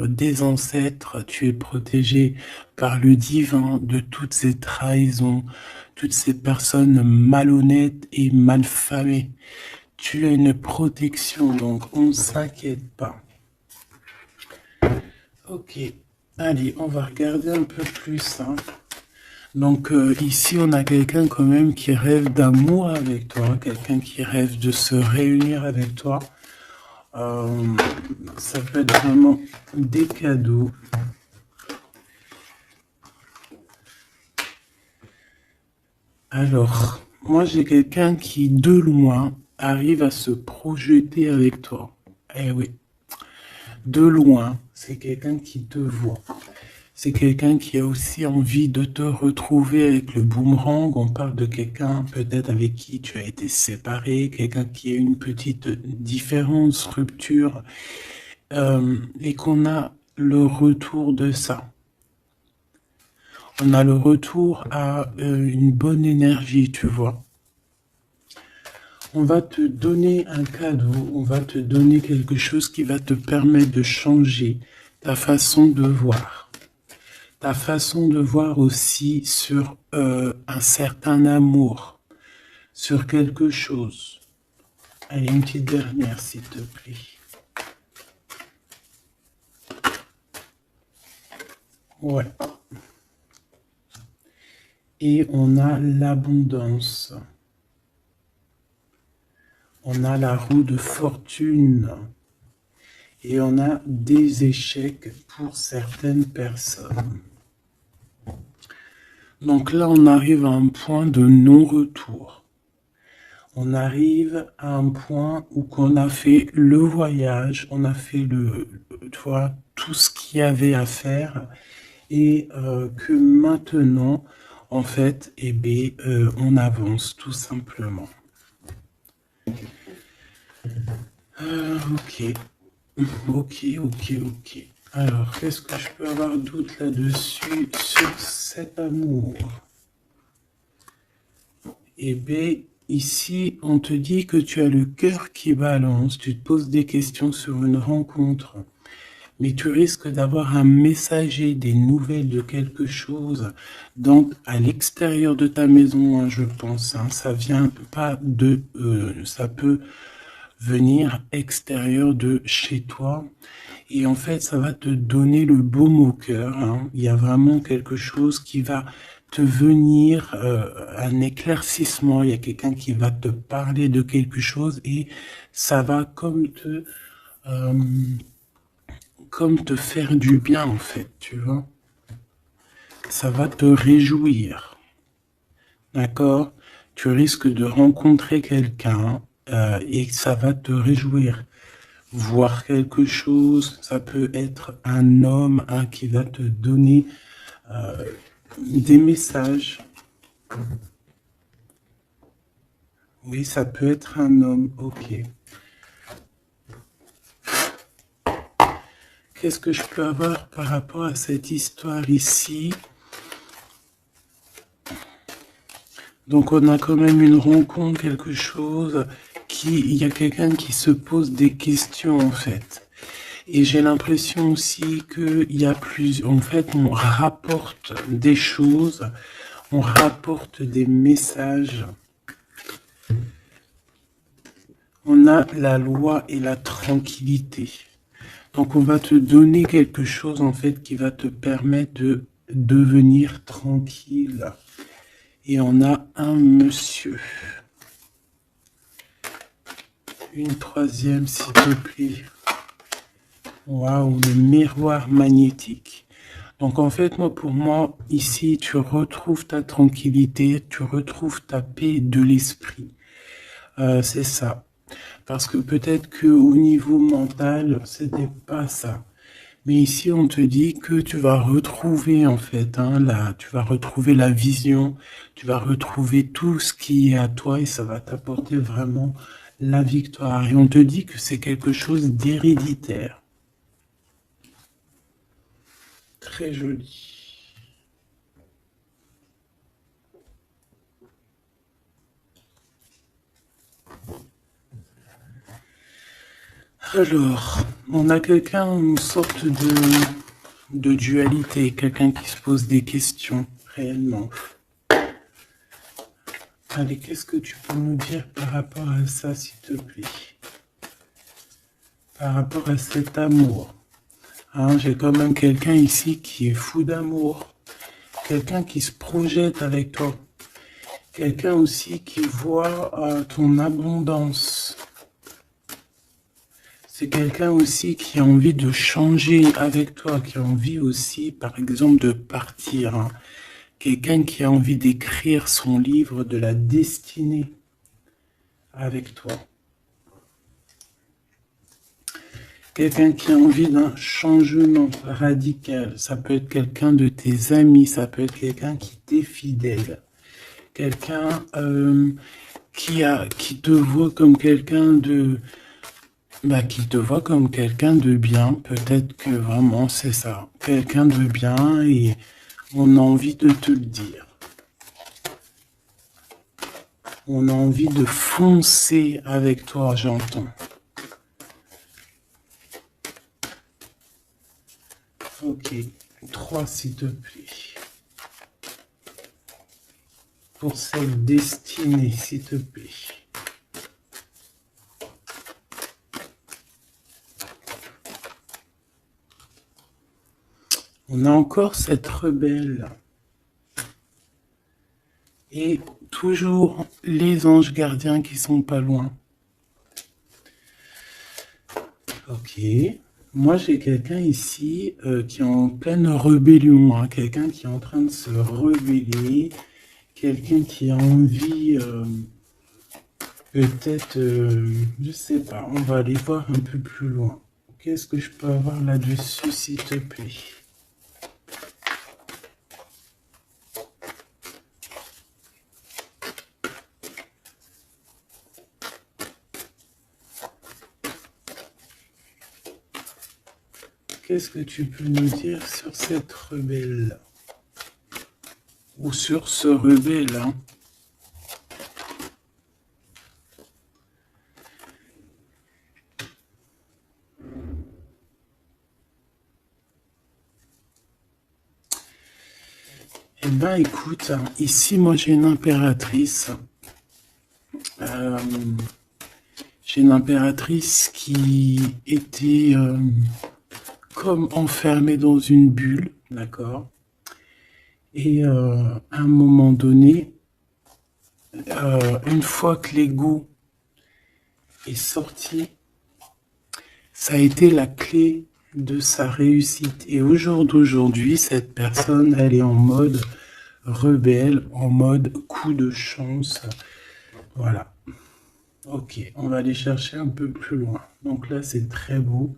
des ancêtres, tu es protégé par le divin de toutes ces trahisons, toutes ces personnes malhonnêtes et malfamées. Tu as une protection, donc on ne s'inquiète pas. Ok, allez, on va regarder un peu plus. Hein. Donc ici, on a quelqu'un quand même qui rêve d'amour avec toi, quelqu'un qui rêve de se réunir avec toi. Ça peut être vraiment des cadeaux. Alors, moi j'ai quelqu'un qui de loin arrive à se projeter avec toi. Eh oui, de loin, c'est quelqu'un qui te voit. C'est quelqu'un qui a aussi envie de te retrouver avec le boomerang. On parle de quelqu'un peut-être avec qui tu as été séparé, quelqu'un qui a une petite différence, rupture, et qu'on a le retour de ça. On a le retour à une bonne énergie, tu vois. On va te donner un cadeau, on va te donner quelque chose qui va te permettre de changer ta façon de voir. Ta façon de voir aussi sur un certain amour, sur quelque chose. Allez, une petite dernière, s'il te plaît. Ouais. Et on a l'abondance. On a la roue de fortune. Et on a des échecs pour certaines personnes. Donc là, on arrive à un point de non-retour. On arrive à un point où on a fait le voyage, on a fait tu vois, tout ce qu'il y avait à faire et que maintenant, en fait, eh bien, on avance tout simplement. Ok, ok. Alors, qu'est-ce que je peux avoir d'autre là-dessus sur cet amour? Eh bien, ici, on te dit que tu as le cœur qui balance, tu te poses des questions sur une rencontre, mais tu risques d'avoir un messager, des nouvelles de quelque chose, donc à l'extérieur de ta maison, hein, je pense, hein, ça vient pas de... ça peut venir extérieur de chez toi, et en fait, ça va te donner le baume au cœur, hein. Il y a vraiment quelque chose qui va te venir, un éclaircissement, il y a quelqu'un qui va te parler de quelque chose et ça va comme te faire du bien en fait, tu vois. Ça va te réjouir, d'accord? Tu risques de rencontrer quelqu'un et ça va te réjouir. Voir quelque chose, ça peut être un homme hein, qui va te donner des messages. Oui, ça peut être un homme, ok. Qu'est-ce que je peux avoir par rapport à cette histoire ici? Donc on a quand même une rencontre, quelque chose il y a quelqu'un qui se pose des questions en fait. Et j'ai l'impression aussi qu'il y a en fait, on rapporte des choses, on rapporte des messages. On a la loi et la tranquillité. Donc on va te donner quelque chose en fait qui va te permettre de devenir tranquille. Et on a un monsieur. Une troisième s'il te plaît. Waouh, le miroir magnétique. Donc en fait, pour moi, ici, tu retrouves ta tranquillité, tu retrouves ta paix de l'esprit. C'est ça. Parce que peut-être qu'au niveau mental, c'était pas ça. Mais ici, on te dit que tu vas retrouver, en fait, hein, tu vas retrouver la vision, tu vas retrouver tout ce qui est à toi et ça va t'apporter vraiment la victoire. Et on te dit que c'est quelque chose d'héréditaire. Très joli. Alors, On a quelqu'un, une sorte de dualité, quelqu'un qui se pose des questions, réellement. Allez, qu'est-ce que tu peux nous dire par rapport à ça, s'il te plaît? Par rapport à cet amour. Hein, j'ai quand même quelqu'un ici qui est fou d'amour. Quelqu'un qui se projette avec toi. Quelqu'un aussi qui voit ton abondance. C'est quelqu'un aussi qui a envie de changer avec toi, qui a envie aussi, par exemple, de partir. Hein. Quelqu'un qui a envie d'écrire son livre de la destinée avec toi. Quelqu'un qui a envie d'un changement radical. Ça peut être quelqu'un de tes amis, ça peut être quelqu'un qui t'est fidèle. Quelqu'un qui te voit comme quelqu'un de... qui te voit comme quelqu'un de bien. Peut-être que vraiment c'est ça. Quelqu'un de bien et on a envie de te le dire. On a envie de foncer avec toi, j'entends. Ok, 3 s'il te plaît. Pour cette destinée, s'il te plaît. On a encore cette rebelle. Et toujours les anges gardiens qui sont pas loin. Ok. Moi, j'ai quelqu'un ici qui est en pleine rébellion. Hein, quelqu'un qui est en train de se rebeller. Quelqu'un qui a envie... peut-être... je sais pas. On va aller voir un peu plus loin. Qu'est-ce que je peux avoir là-dessus, s'il te plaît? Qu'est-ce que tu peux nous dire sur cette rebelle? Ou sur ce rebelle, hein? Eh ben, écoute, ici, moi, j'ai une impératrice. J'ai une impératrice qui était comme enfermée dans une bulle, d'accord? Et à un moment donné, une fois que l'ego est sorti, ça a été la clé de sa réussite. Et au jour d'aujourd'hui, cette personne, elle est en mode rebelle, en mode coup de chance. Voilà. Ok, on va aller chercher un peu plus loin. Donc là, c'est très beau.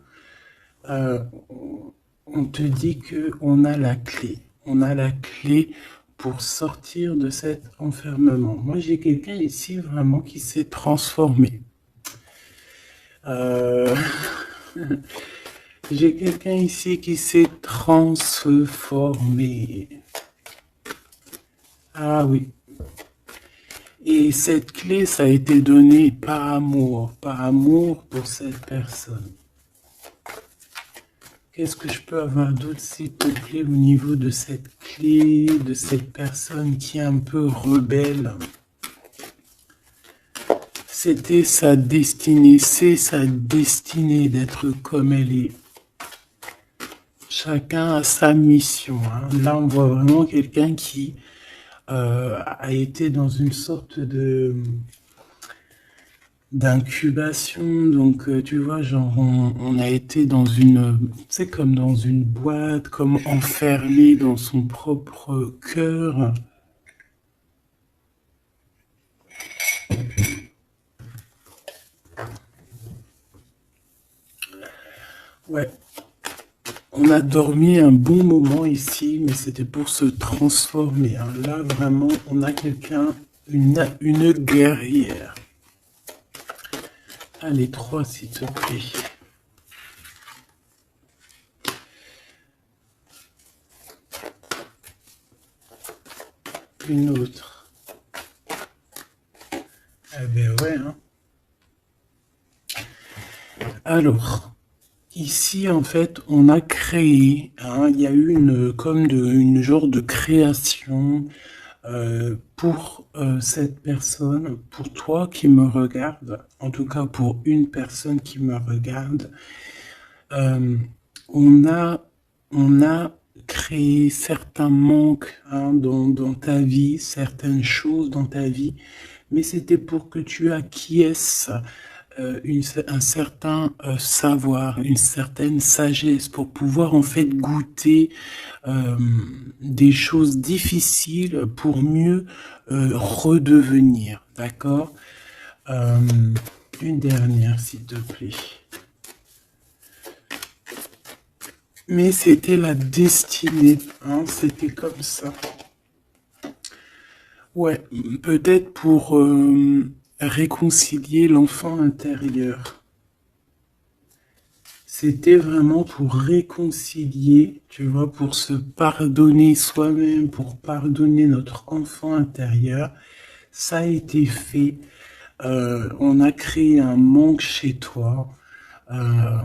On te dit qu'on a la clé. On a la clé pour sortir de cet enfermement. Moi, j'ai quelqu'un ici vraiment qui s'est transformé. J'ai quelqu'un ici qui s'est transformé. Ah oui. Et cette clé, ça a été donné par amour pour cette personne. Qu'est-ce que je peux avoir d'autre, s'il te plaît, au niveau de cette clé, de cette personne qui est un peu rebelle? C'était sa destinée, c'est sa destinée d'être comme elle est. Chacun a sa mission. Hein. Là, on voit vraiment quelqu'un qui a été dans une sorte d'incubation. Donc, tu vois, genre, on a été dans une... C'est comme dans une boîte, comme enfermé dans son propre cœur. Ouais. On a dormi un bon moment ici, mais c'était pour se transformer. Hein. Là, vraiment, on a quelqu'un, une guerrière. Allez, 3, s'il te plaît. Une autre. Eh ben ouais, hein. Alors, Ici, en fait, on a créé, hein, il y a eu une genre de création pour cette personne, pour toi qui me regarde, en tout cas pour une personne qui me regarde. Euh, on a, on a créé certains manques, hein, dans ta vie, certaines choses dans ta vie, mais c'était pour que tu acquiesces un certain savoir, une certaine sagesse pour pouvoir en fait goûter euh, des choses difficiles pour mieux redevenir, d'accord. Euh, une dernière, s'il te plaît. Mais c'était la destinée, hein, c'était comme ça. Ouais, peut-être pour réconcilier l'enfant intérieur. C'était vraiment pour réconcilier, tu vois, pour se pardonner soi-même, pour pardonner notre enfant intérieur. Ça a été fait. On a créé un manque chez toi euh,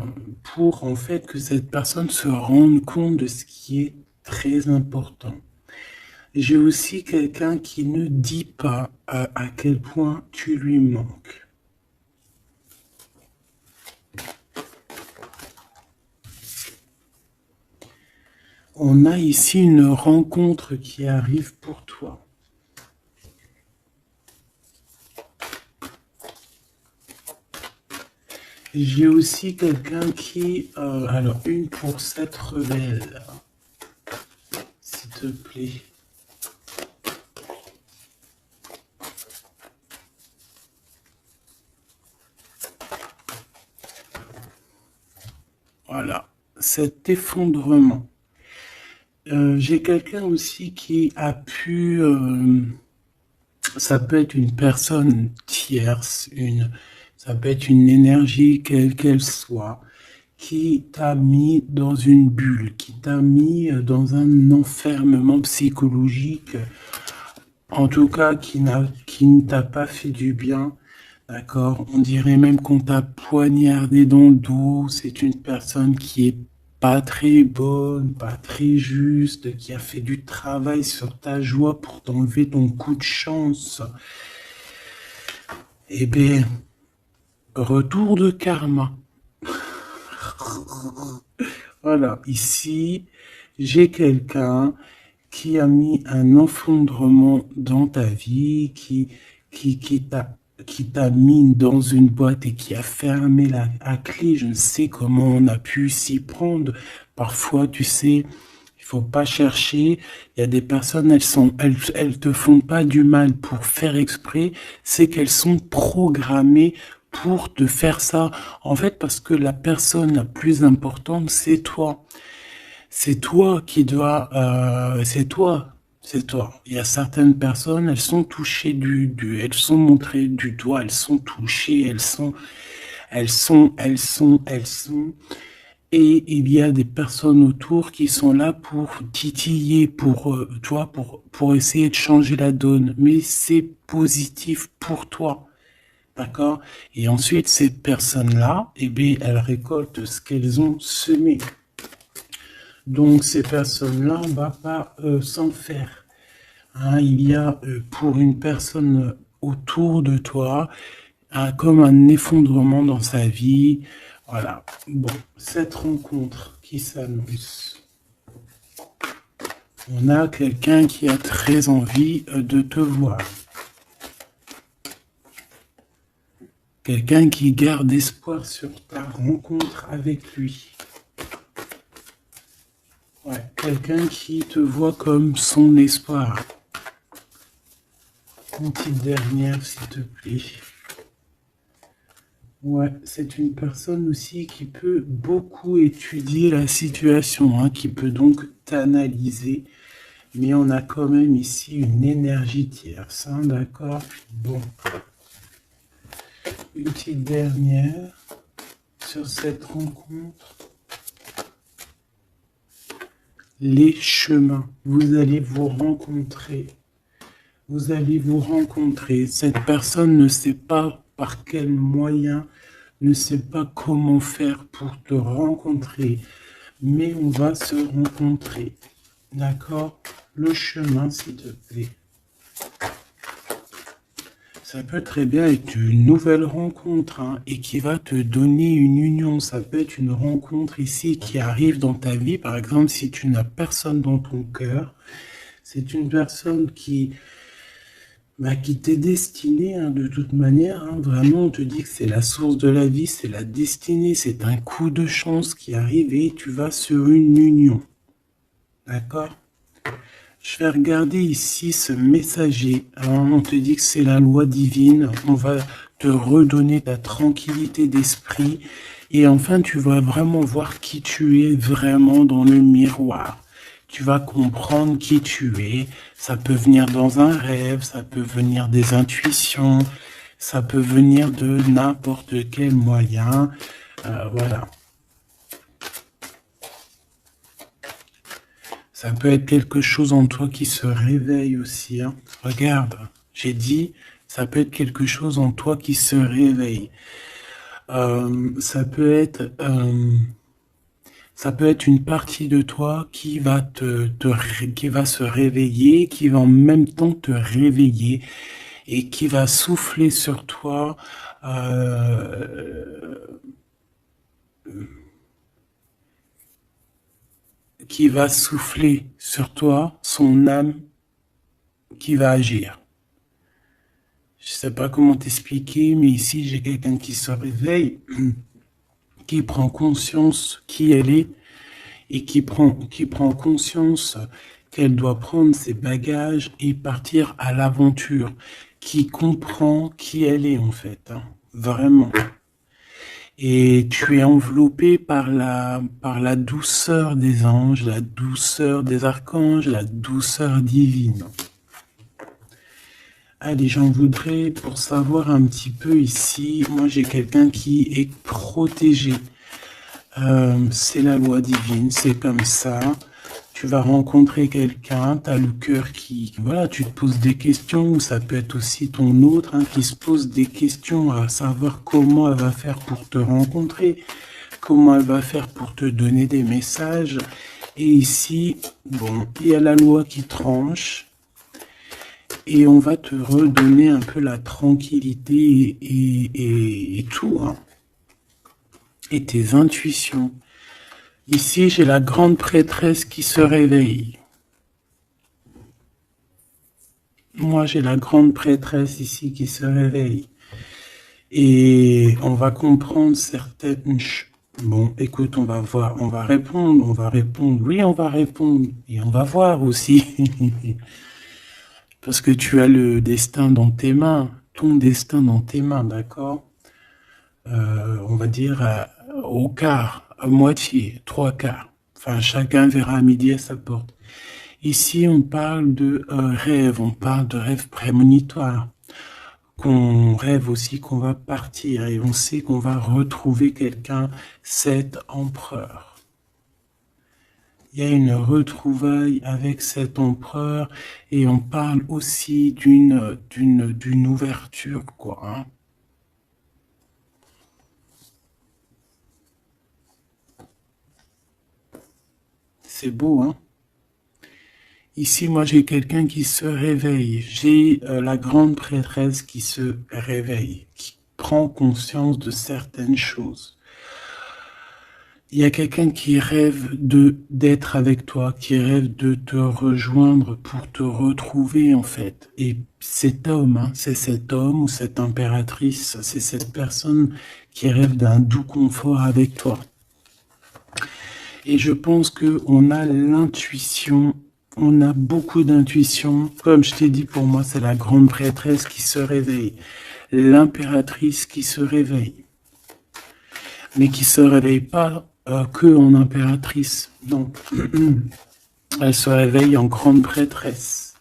pour en fait que cette personne se rende compte de ce qui est très important. J'ai aussi quelqu'un qui ne dit pas à quel point tu lui manques. On a ici une rencontre qui arrive pour toi. J'ai aussi quelqu'un qui... alors, une pour cette rebelle, s'il te plaît. Voilà, cet effondrement. J'ai quelqu'un aussi qui a pu... ça peut être une personne tierce, ça peut être une énergie quelle qu'elle soit, qui t'a mis dans une bulle, qui t'a mis dans un enfermement psychologique, en tout cas qui ne t'a pas fait du bien, d'accord? On dirait même qu'on t'a poignardé dans le dos. C'est une personne qui est pas très bonne, pas très juste, qui a fait du travail sur ta joie pour t'enlever ton coup de chance. Eh bien, retour de karma. Voilà, ici, j'ai quelqu'un qui a mis un effondrement dans ta vie, qui, qui t'a qui t'a mis dans une boîte et qui a fermé à clé. Je ne sais comment on a pu s'y prendre. Parfois, tu sais, il faut pas chercher. Il y a des personnes, elles te font pas du mal pour faire exprès. C'est qu'elles sont programmées pour te faire ça. En fait, parce que la personne la plus importante, c'est toi. C'est toi qui dois, c'est toi, c'est toi. Il y a certaines personnes, elles sont touchées elles sont montrées du doigt, elles sont touchées, elles sont. Et il y a des personnes autour qui sont là pour titiller, pour essayer de changer la donne. Mais c'est positif pour toi. D'accord? Et ensuite, ces personnes-là, eh bien, elles récoltent ce qu'elles ont semé. Donc ces personnes-là, on ne va pas s'en faire. Hein, il y a pour une personne autour de toi comme un effondrement dans sa vie. Voilà. Bon, cette rencontre qui s'annonce. On a quelqu'un qui a très envie de te voir. Quelqu'un qui garde espoir sur ta rencontre avec lui. Ouais, quelqu'un qui te voit comme son espoir. Une petite dernière, s'il te plaît. Ouais, c'est une personne aussi qui peut beaucoup étudier la situation, hein, qui peut donc t'analyser. Mais on a quand même ici une énergie tierce, hein, d'accord? Bon. Une petite dernière sur cette rencontre. Les chemins. Vous allez vous rencontrer. Vous allez vous rencontrer. Cette personne ne sait pas par quel moyen ne sais pas comment faire pour te rencontrer, mais on va se rencontrer. D'accord? Le chemin, s'il te plaît. Ça peut très bien être une nouvelle rencontre hein, et qui va te donner une union. Ça peut être une rencontre ici qui arrive dans ta vie. Par exemple, si tu n'as personne dans ton cœur, c'est une personne qui t'est destinée hein, de toute manière. Hein. Vraiment, on te dit que c'est la source de la vie, c'est la destinée, c'est un coup de chance qui arrive et tu vas sur une union. D'accord? Je vais regarder ici ce messager. Alors, on te dit que c'est la loi divine. On va te redonner ta tranquillité d'esprit. Et enfin, tu vas vraiment voir qui tu es vraiment dans le miroir. Tu vas comprendre qui tu es. Ça peut venir dans un rêve, ça peut venir des intuitions, ça peut venir de n'importe quel moyen. Voilà. Ça peut être quelque chose en toi qui se réveille aussi. Hein. Regarde, j'ai dit, ça peut être quelque chose en toi qui se réveille. Ça peut être une partie de toi qui va qui va se réveiller, qui va en même temps te réveiller et qui va souffler sur toi. Qui va souffler sur toi son âme qui va agir. Je sais pas comment t'expliquer, mais ici j'ai quelqu'un qui se réveille, qui prend conscience qui elle est et qui prend conscience qu'elle doit prendre ses bagages et partir à l'aventure, qui comprend qui elle est en fait, hein, vraiment. Et tu es enveloppé par la douceur des anges, la douceur des archanges, la douceur divine. Allez, j'en voudrais pour savoir un petit peu ici. Moi, j'ai quelqu'un qui est protégé. C'est la loi divine, c'est comme ça. Tu vas rencontrer quelqu'un, tu as le cœur qui... Voilà, tu te poses des questions, ou ça peut être aussi ton autre hein, qui se pose des questions à savoir comment elle va faire pour te rencontrer, comment elle va faire pour te donner des messages. Et ici, bon, il y a la loi qui tranche. Et on va te redonner un peu la tranquillité et tout, hein. Et tes intuitions. Ici, j'ai la grande prêtresse qui se réveille. Moi, j'ai la grande prêtresse ici qui se réveille. Et on va comprendre certaines choses. Bon, écoute, on va voir, on va répondre. Oui, on va répondre. Et on va voir aussi. Parce que tu as le destin dans tes mains. Ton destin dans tes mains, d'accord? On va dire au quart, à moitié, 3/4. Enfin, chacun verra à midi à sa porte. Ici, on parle de rêve, on parle de rêve prémonitoire. Qu'on rêve aussi qu'on va partir et on sait qu'on va retrouver quelqu'un, cet empereur. Il y a une retrouvaille avec cet empereur et on parle aussi d'une ouverture, quoi. Hein. C'est beau, hein? Ici, moi, j'ai quelqu'un qui se réveille. J'ai la grande prêtresse qui se réveille, qui prend conscience de certaines choses. Il y a quelqu'un qui rêve d'être avec toi, qui rêve de te rejoindre pour te retrouver, en fait. Et cet homme, hein, c'est cet homme ou cette impératrice, c'est cette personne qui rêve d'un doux confort avec toi. Et je pense qu'on a l'intuition, on a beaucoup d'intuition. Comme je t'ai dit, pour moi, c'est la grande prêtresse qui se réveille, l'impératrice qui se réveille. Mais qui se réveille pas que en impératrice. Donc, elle se réveille en grande prêtresse.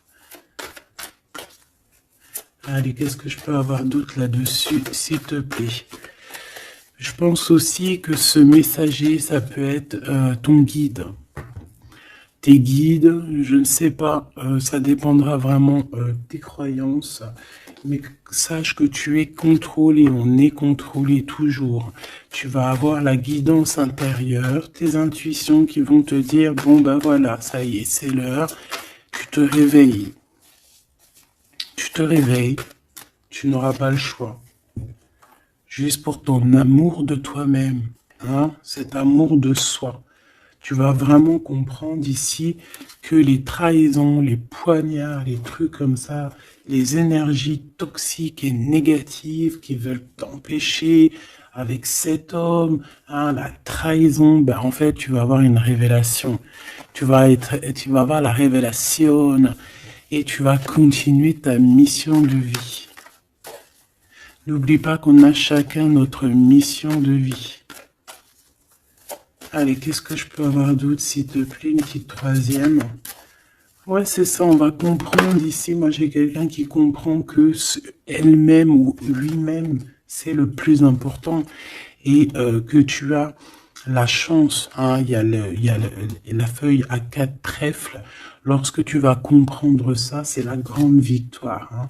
Allez, qu'est-ce que je peux avoir d'autre là-dessus, s'il te plaît? Je pense aussi que ce messager, ça peut être ton guide. Tes guides, je ne sais pas, ça dépendra vraiment tes croyances. mais sache que tu es contrôlé, on est contrôlé toujours. Tu vas avoir la guidance intérieure, tes intuitions qui vont te dire, bon ben voilà, ça y est, c'est l'heure, tu te réveilles. Tu te réveilles, tu n'auras pas le choix. Juste pour ton amour de toi-même, hein, cet amour de soi. Tu vas vraiment comprendre ici que les trahisons, les poignards, les trucs comme ça, les énergies toxiques et négatives qui veulent t'empêcher avec cet homme, hein, la trahison, ben en fait, tu vas avoir une révélation. Tu vas avoir la révélation et tu vas continuer ta mission de vie. N'oublie pas qu'on a chacun notre mission de vie. Allez, qu'est-ce que je peux avoir d'autre, s'il te plaît, une petite troisième. Ouais, c'est ça, on va comprendre ici. Moi, j'ai quelqu'un qui comprend que elle-même ou lui-même, c'est le plus important. Et que tu as la chance, hein, il y a la feuille à 4 trèfles. Lorsque tu vas comprendre ça, c'est la grande victoire. Hein.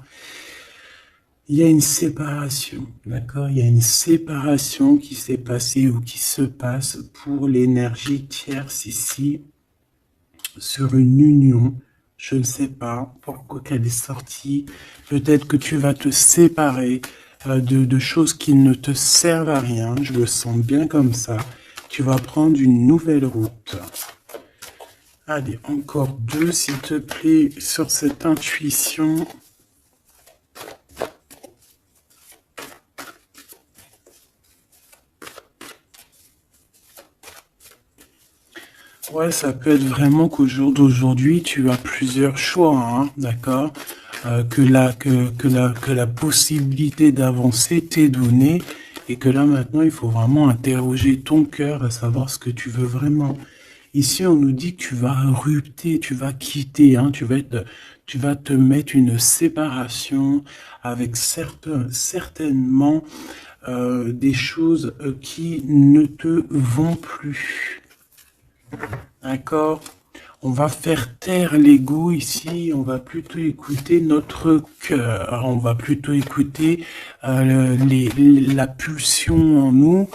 Il y a une séparation, d'accord? Il y a une séparation qui s'est passée ou qui se passe pour l'énergie tierce ici, sur une union. Je ne sais pas pourquoi qu'elle est sortie. Peut-être que tu vas te séparer de choses qui ne te servent à rien. Je le sens bien comme ça. Tu vas prendre une nouvelle route. Allez, encore 2, s'il te plaît, sur cette intuition. Ouais, ça peut être vraiment qu'au jour d'aujourd'hui, tu as plusieurs choix, hein, d'accord? Que la possibilité d'avancer t'est donnée et que là maintenant, il faut vraiment interroger ton cœur à savoir ce que tu veux vraiment. Ici, on nous dit que tu vas rupter, tu vas quitter, hein, tu vas te mettre une séparation avec certainement des choses qui ne te vont plus. D'accord? On va faire taire l'ego ici, on va plutôt écouter notre cœur, on va plutôt écouter la pulsion en nous,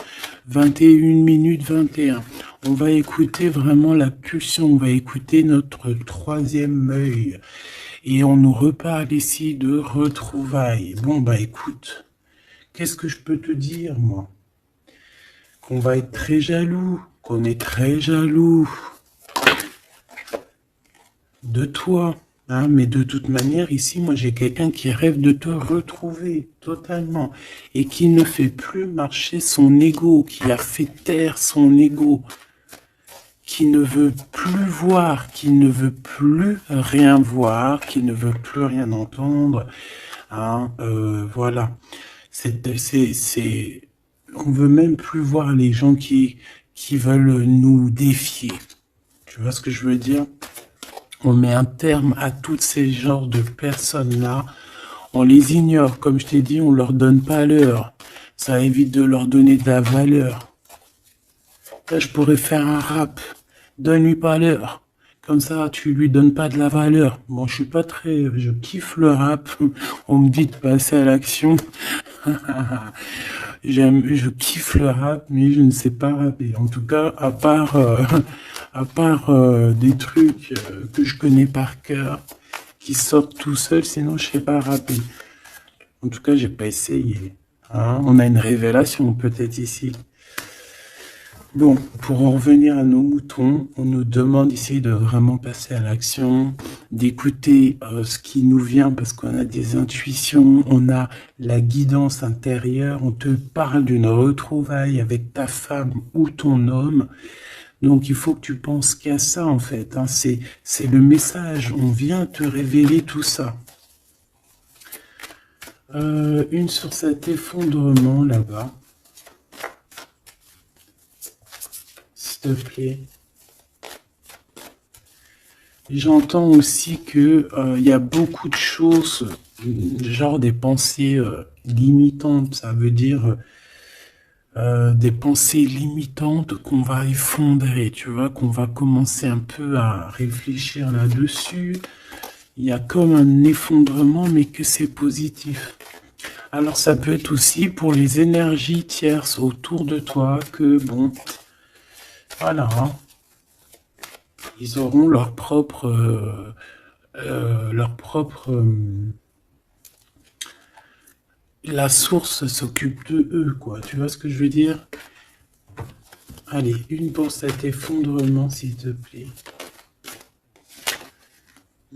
21 minutes 21. On va écouter vraiment la pulsion, on va écouter notre troisième œil. Et on nous reparle ici de retrouvailles. Bon, bah écoute, qu'est-ce que je peux te dire, moi? Qu'on va être très jaloux, qu'on est très jaloux de toi, hein, mais de toute manière, ici, moi, j'ai quelqu'un qui rêve de te retrouver totalement et qui ne fait plus marcher son ego, qui a fait taire son ego, qui ne veut plus voir, qui ne veut plus rien voir, qui ne veut plus rien entendre, hein, voilà. On veut même plus voir les gens qui veulent nous défier. Tu vois ce que je veux dire? On met un terme à tous ces genres de personnes-là. On les ignore, comme je t'ai dit, on leur donne pas l'heure. Ça évite de leur donner de la valeur. Là, je pourrais faire un rap. Donne-lui pas l'heure. Comme ça, tu lui donnes pas de la valeur. Bon, je kiffe le rap. On me dit de passer à l'action. Je kiffe le rap, mais je ne sais pas rapper. En tout cas, à part des trucs que je connais par cœur, qui sortent tout seuls, sinon je sais pas rapper. En tout cas, j'ai pas essayé. Hein, on a une révélation peut-être ici. Bon, pour en revenir à nos moutons, on nous demande ici de vraiment passer à l'action, d'écouter ce qui nous vient parce qu'on a des intuitions, on a la guidance intérieure, on te parle d'une retrouvaille avec ta femme ou ton homme. Donc il faut que tu penses qu'à ça en fait, hein. C'est le message, on vient te révéler tout ça. Une sur cet effondrement là-bas. S'il te plaît. J'entends aussi que y a beaucoup de choses, genre des pensées limitantes, ça veut dire des pensées limitantes qu'on va effondrer, tu vois, qu'on va commencer un peu à réfléchir là-dessus. Il y a comme un effondrement, mais que c'est positif. Alors ça peut être aussi pour les énergies tierces autour de toi que, bon, voilà, hein, ils auront la source s'occupe de eux, quoi. Tu vois ce que je veux dire? Allez, une pour cet effondrement, s'il te plaît.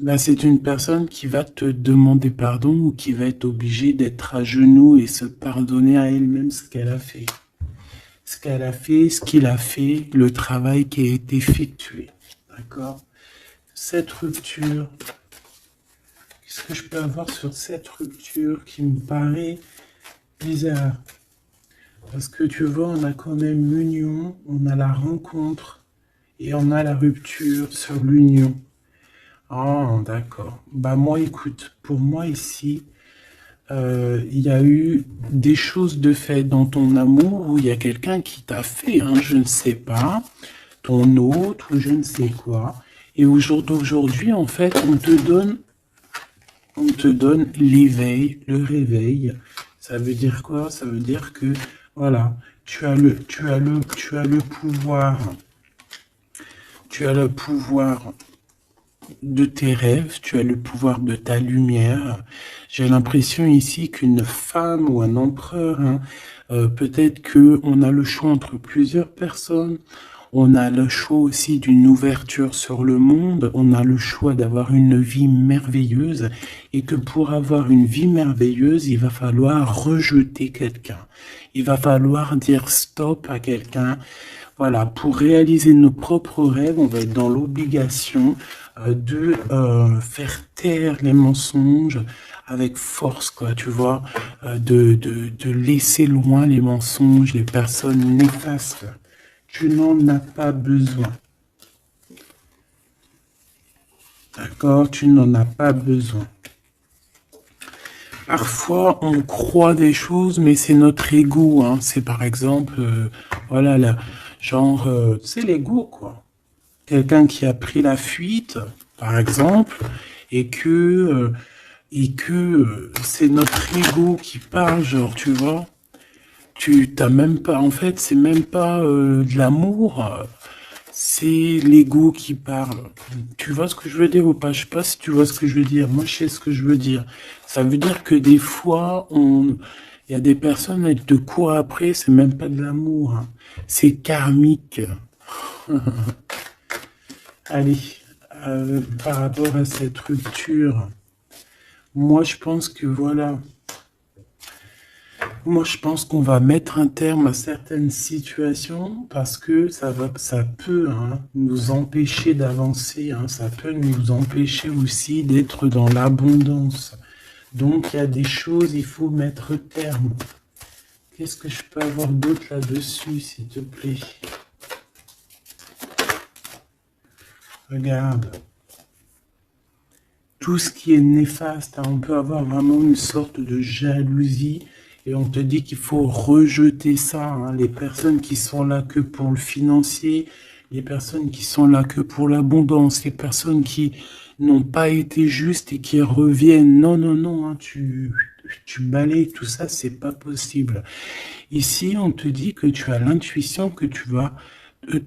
Là, c'est une personne qui va te demander pardon ou qui va être obligée d'être à genoux et se pardonner à elle-même ce qu'elle a fait. Ce qu'elle a fait, ce qu'il a fait, le travail qui a été effectué. D'accord? Cette rupture, qu'est-ce que je peux avoir sur cette rupture qui me paraît bizarre? Parce que tu vois, on a quand même l'union, on a la rencontre et on a la rupture sur l'union. Ah, d'accord. Bah moi, écoute, pour moi ici, il y a eu des choses de fait dans ton amour où il y a quelqu'un qui t'a fait, hein, je ne sais pas, ton autre ou je ne sais quoi. Et au jour d'aujourd'hui, en fait, on te donne l'éveil, le réveil. Ça veut dire quoi? Ça veut dire que, voilà, tu as le pouvoir, tu as le pouvoir de tes rêves, tu as le pouvoir de ta lumière. J'ai l'impression ici qu'une femme ou un empereur, hein, peut-être que on a le choix entre plusieurs personnes. On a le choix aussi d'une ouverture sur le monde. On a le choix d'avoir une vie merveilleuse et que pour avoir une vie merveilleuse, il va falloir rejeter quelqu'un. Il va falloir dire stop à quelqu'un. Voilà, pour réaliser nos propres rêves, on va être dans l'obligation de faire taire les mensonges avec force, quoi, tu vois, de laisser loin les mensonges, les personnes néfastes. Tu n'en as pas besoin. D'accord? Tu n'en as pas besoin. Parfois, on croit des choses, mais c'est notre ego, hein. C'est par exemple, voilà, là, genre, c'est l'ego, quoi. Quelqu'un qui a pris la fuite, par exemple, et que c'est notre ego qui parle, genre, tu vois. Tu t'as même pas, en fait, c'est même pas de l'amour, c'est l'ego qui parle. Tu vois ce que je veux dire ou pas? Je sais pas si tu vois ce que je veux dire. Moi, je sais ce que je veux dire. Ça veut dire que des fois, il y a des personnes, elles te courent après, c'est même pas de l'amour, hein. C'est karmique. Allez, par rapport à cette rupture, moi, je pense que voilà. Moi, je pense qu'on va mettre un terme à certaines situations parce que ça peut, hein, nous empêcher d'avancer, hein, ça peut nous empêcher aussi d'être dans l'abondance. Donc, il y a des choses, il faut mettre terme. Qu'est-ce que je peux avoir d'autre là-dessus, s'il te plaît? Regarde. Tout ce qui est néfaste, hein, on peut avoir vraiment une sorte de jalousie. Et on te dit qu'il faut rejeter ça, hein. Les personnes qui sont là que pour le financier, les personnes qui sont là que pour l'abondance, les personnes qui n'ont pas été justes et qui reviennent. Non, non, non, hein, tu balayes tout ça, c'est pas possible. Ici, on te dit que tu as l'intuition que tu vas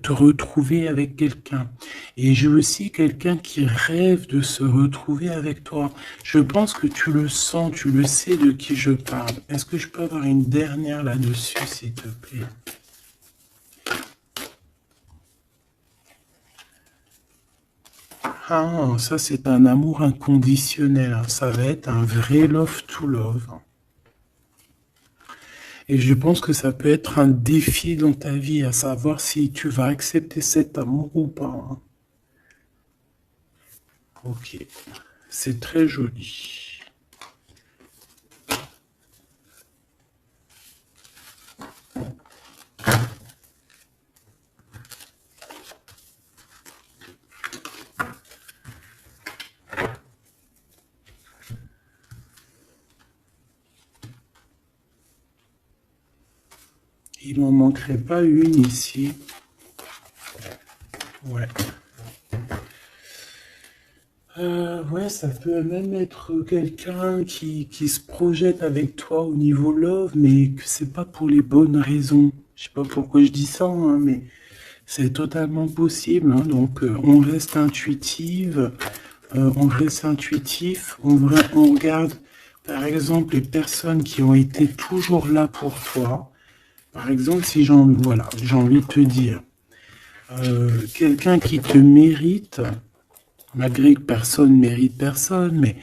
te retrouver avec quelqu'un. Et j'ai aussi quelqu'un qui rêve de se retrouver avec toi. Je pense que tu le sens, tu le sais de qui je parle. Est-ce que je peux avoir une dernière là-dessus, s'il te plaît? Ah, ça c'est un amour inconditionnel, hein. Ça va être un vrai love to love. Et je pense que ça peut être un défi dans ta vie, à savoir si tu vas accepter cet amour ou pas, hein. Ok, c'est très joli. Il m'en manquerait pas une ici. Ouais. Ouais, ça peut même être quelqu'un qui se projette avec toi au niveau love, mais que c'est pas pour les bonnes raisons. Je sais pas pourquoi je dis ça, hein, mais c'est totalement possible, hein. Donc, on reste intuitif, on regarde, par exemple, les personnes qui ont été toujours là pour toi. Par exemple, si voilà, j'ai envie de te dire, quelqu'un qui te mérite, malgré que personne mérite personne, mais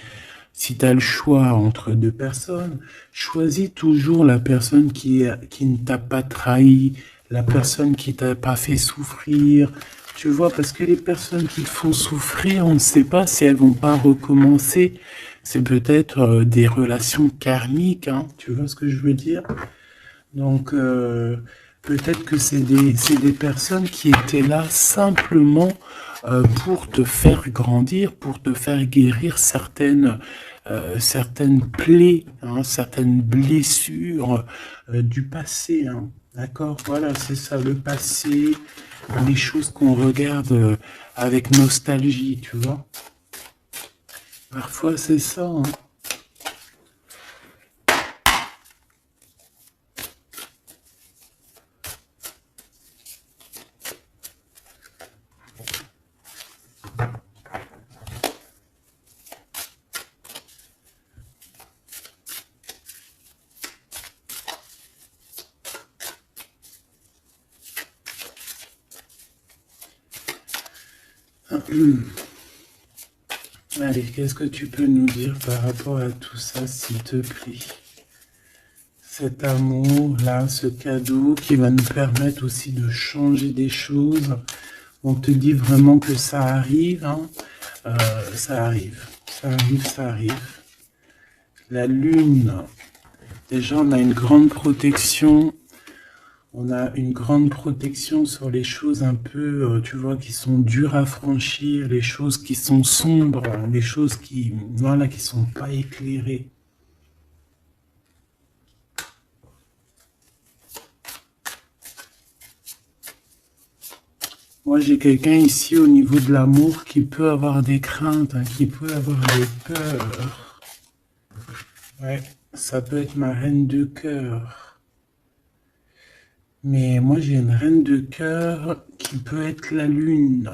si tu as le choix entre deux personnes, choisis toujours la personne qui ne t'a pas trahi, la personne qui t'a pas fait souffrir. Tu vois, parce que les personnes qui te font souffrir, on ne sait pas si elles vont pas recommencer. C'est peut-être des relations karmiques, hein, tu vois ce que je veux dire? Donc, peut-être que c'est des personnes qui étaient là simplement pour te faire grandir, pour te faire guérir certaines plaies, hein, certaines blessures du passé, hein. D'accord? Voilà, c'est ça, le passé, les choses qu'on regarde avec nostalgie, tu vois? Parfois, c'est ça, hein. Allez, qu'est-ce que tu peux nous dire par rapport à tout ça, s'il te plaît? Cet amour-là, ce cadeau qui va nous permettre aussi de changer des choses. On te dit vraiment que ça arrive, hein. Ça arrive, ça arrive, ça arrive. La lune, déjà on a une grande protection. On a une grande protection sur les choses un peu, tu vois, qui sont dures à franchir, les choses qui sont sombres, les choses qui, voilà, qui sont pas éclairées. Moi, j'ai quelqu'un ici au niveau de l'amour qui peut avoir des craintes, hein, qui peut avoir des peurs. Ouais, ça peut être ma reine de cœur. Mais moi, j'ai une reine de cœur qui peut être la lune.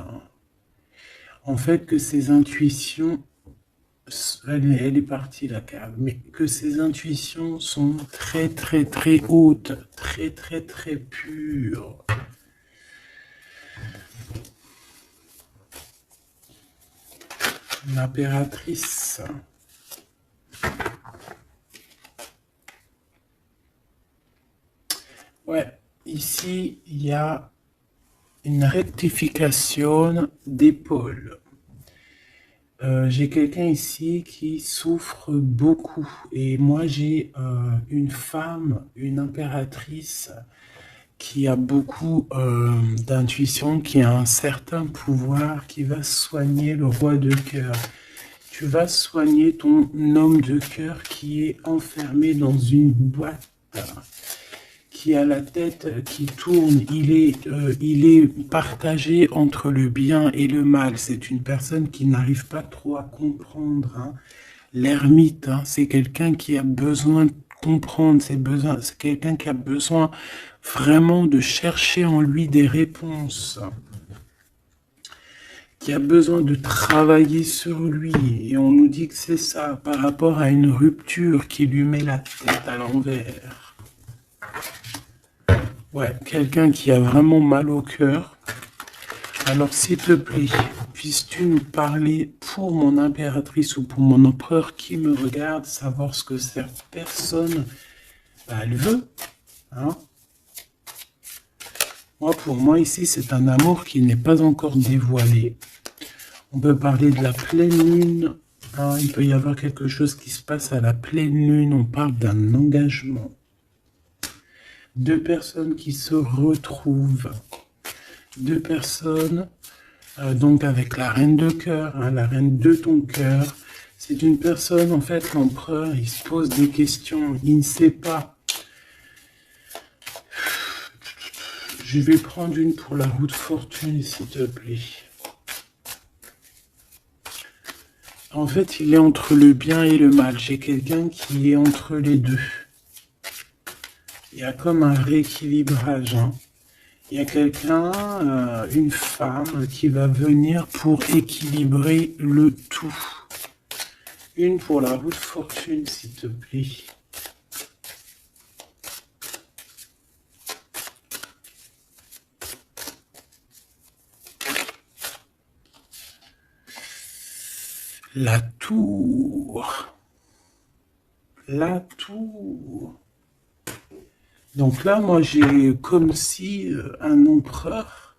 En fait, que ses intuitions, elle est partie la cave, mais que ses intuitions sont très très très hautes, très très très pures. L'impératrice. Ouais, ici il y a une rectification d'épaule. J'ai quelqu'un ici qui souffre beaucoup et moi j'ai une femme, une impératrice qui a beaucoup d'intuition, qui a un certain pouvoir, qui va soigner le roi de cœur. Tu vas soigner ton homme de cœur qui est enfermé dans une boîte, qui a la tête qui tourne. Il est partagé entre le bien et le mal. C'est une personne qui n'arrive pas trop à comprendre, hein. L'ermite, hein, c'est quelqu'un qui a besoin de comprendre ses besoins. C'est quelqu'un qui a besoin vraiment de chercher en lui des réponses, qui a besoin de travailler sur lui. Et on nous dit que c'est ça, par rapport à une rupture qui lui met la tête à l'envers. Ouais, quelqu'un qui a vraiment mal au cœur. Alors, s'il te plaît, puisses-tu nous parler pour mon impératrice ou pour mon empereur qui me regarde, savoir ce que cette personne, bah, elle veut, hein? Moi, pour moi, ici, c'est un amour qui n'est pas encore dévoilé. On peut parler de la pleine lune, hein, il peut y avoir quelque chose qui se passe à la pleine lune. On parle d'un engagement. Deux personnes qui se retrouvent. Deux personnes, donc avec la reine de cœur, hein, la reine de ton cœur. C'est une personne, en fait, l'empereur, il se pose des questions. Il ne sait pas. Je vais prendre une pour la roue de fortune, s'il te plaît. En fait, il est entre le bien et le mal. J'ai quelqu'un qui est entre les deux. Il y a comme un rééquilibrage, hein. Il y a quelqu'un, une femme, qui va venir pour équilibrer le tout. Une pour la roue de fortune, s'il te plaît. La tour. La tour. Donc là, moi, j'ai comme si un empereur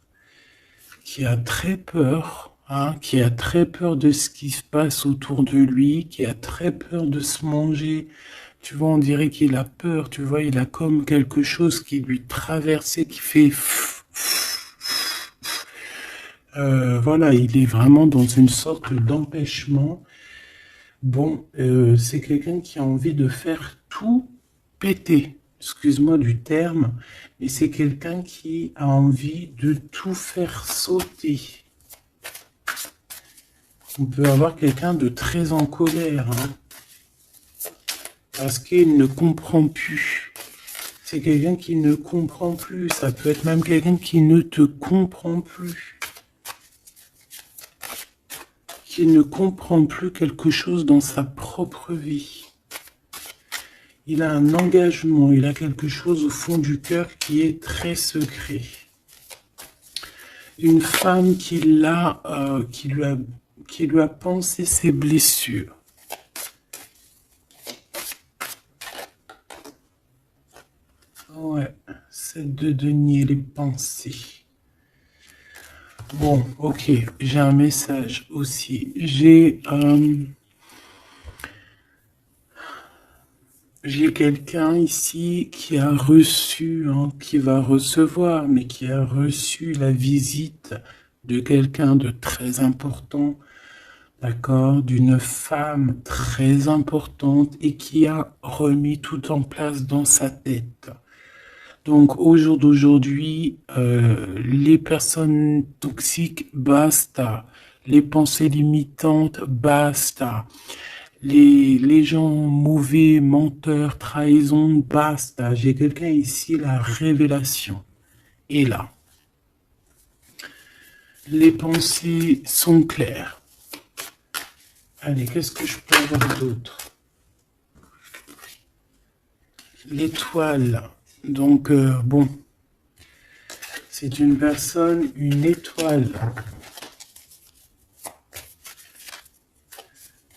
qui a très peur, hein, qui a très peur de ce qui se passe autour de lui, qui a très peur de se manger. Tu vois, on dirait qu'il a peur, tu vois, il a comme quelque chose qui lui traverse et qui fait... voilà, il est vraiment dans une sorte d'empêchement. Bon, c'est quelqu'un qui a envie de faire tout péter. Excuse-moi du terme, mais c'est quelqu'un qui a envie de tout faire sauter. On peut avoir quelqu'un de très en colère, hein, parce qu'il ne comprend plus. C'est quelqu'un qui ne comprend plus. Ça peut être même quelqu'un qui ne te comprend plus. Qui ne comprend plus quelque chose dans sa propre vie. Il a un engagement, il a quelque chose au fond du cœur qui est très secret. Une femme qui lui a pensé ses blessures. Ouais, 7 de denier, les pensées. Bon, ok, j'ai un message aussi. J'ai quelqu'un ici qui a reçu, hein, qui va recevoir, mais qui a reçu la visite de quelqu'un de très important, d'accord, d'une femme très importante et qui a remis tout en place dans sa tête. Donc au jour d'aujourd'hui, les personnes toxiques, basta. Les pensées limitantes, basta. Les gens mauvais, menteurs, trahison, basta. J'ai quelqu'un ici, la révélation est là. Les pensées sont claires. Allez, qu'est-ce que je peux avoir d'autre? L'étoile. Donc, bon, c'est une personne, une étoile.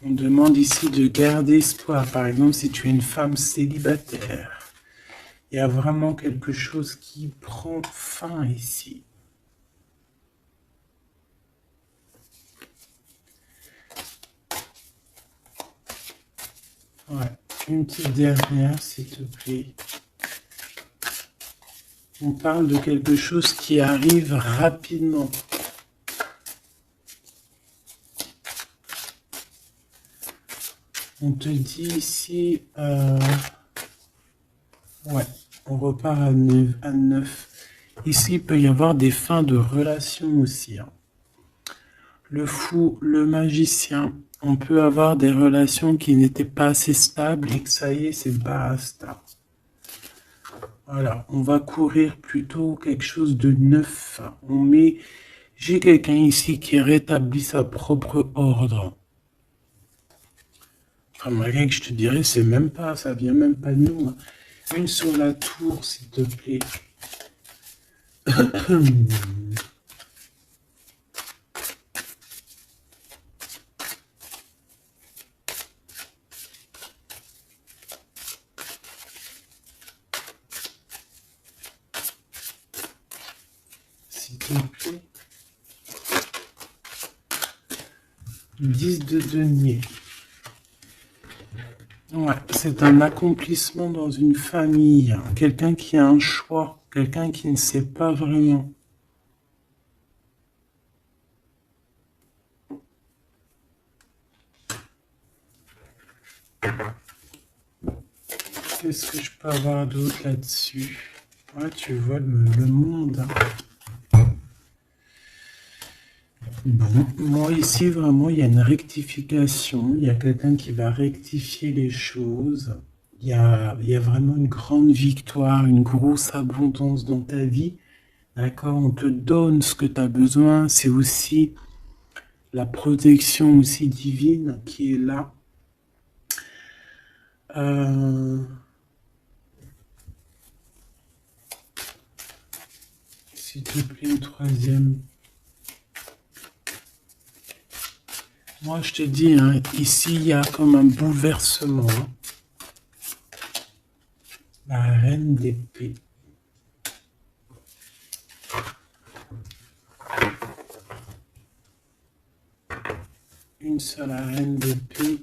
On demande ici de garder espoir. Par exemple, si tu es une femme célibataire, il y a vraiment quelque chose qui prend fin ici. Ouais, une petite dernière, s'il te plaît. On parle de quelque chose qui arrive rapidement. On te dit ici, ouais, on repart à 9. Ici, il peut y avoir des fins de relation aussi, hein. Le fou, le magicien, on peut avoir des relations qui n'étaient pas assez stables et que ça y est, c'est basta. Voilà, on va courir plutôt quelque chose de neuf. J'ai quelqu'un ici qui rétablit sa propre ordre. Enfin, malgré que je te dirais, c'est même pas, ça vient même pas de nous, hein. Une sur la tour, s'il te plaît. S'il te plaît. 10 de denier. Ouais, c'est un accomplissement dans une famille. Quelqu'un qui a un choix. Quelqu'un qui ne sait pas vraiment. Qu'est-ce que je peux avoir d'autre là-dessus? Ouais, tu vois le monde, hein. Bon, moi ici, vraiment, il y a une rectification. Il y a quelqu'un qui va rectifier les choses. Il y a vraiment une grande victoire, une grosse abondance dans ta vie. D'accord? On te donne ce que tu as besoin. C'est aussi la protection aussi divine qui est là. S'il te plaît, une troisième. Moi, je te dis, hein, ici, il y a comme un bouleversement. La reine d'épée. Une seule reine d'épée.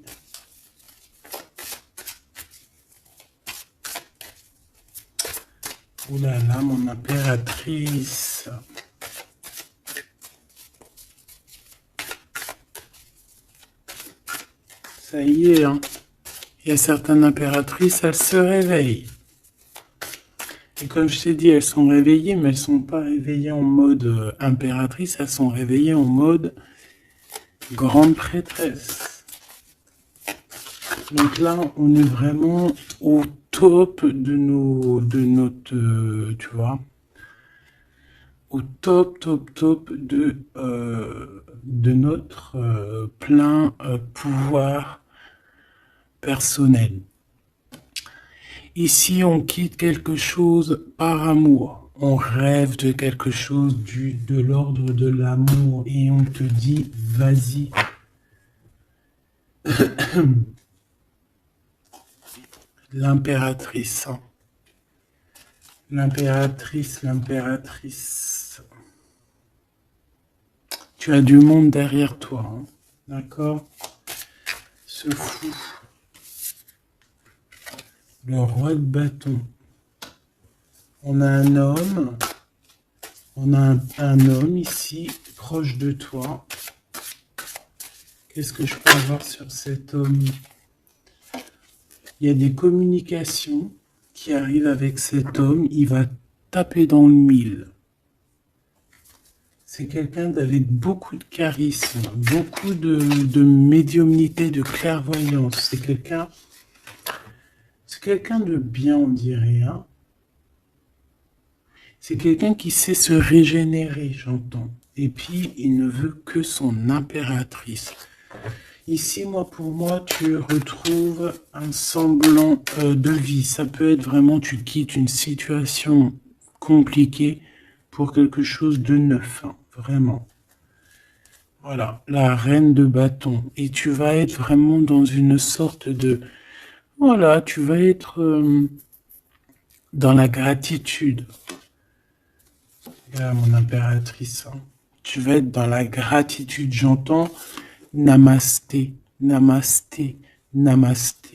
Ouh là là, mon impératrice. Ça y est, hein. Il y a certaines impératrices, elles se réveillent. Et comme je t'ai dit, elles sont réveillées, mais elles ne sont pas réveillées en mode impératrice, elles sont réveillées en mode grande prêtresse. Donc là, on est vraiment au top de notre, tu vois, au top de notre plein pouvoir personnel. Ici, on quitte quelque chose par amour. On rêve de quelque chose de l'ordre de l'amour et on te dit, vas-y. L'impératrice. L'impératrice. Tu as du monde derrière toi, hein. D'accord? Ce fou. Le roi de bâton. On a un homme. On a un homme ici, proche de toi. Qu'est-ce que je peux avoir sur cet homme? Il y a des communications qui arrivent avec cet homme. Il va taper dans le mille. C'est quelqu'un avec beaucoup de charisme, beaucoup de médiumnité, de clairvoyance. C'est quelqu'un de bien, on dirait, hein. C'est quelqu'un qui sait se régénérer, j'entends. Et puis, il ne veut que son impératrice. Ici, pour moi, tu retrouves un semblant de vie. Ça peut être vraiment, tu quittes une situation compliquée pour quelque chose de neuf, hein, vraiment. Voilà, la reine de bâton. Et tu vas être vraiment dans une sorte de... Voilà, tu vas être dans la gratitude. Regarde mon impératrice. Hein. Tu vas être dans la gratitude. J'entends namasté, namasté, namasté.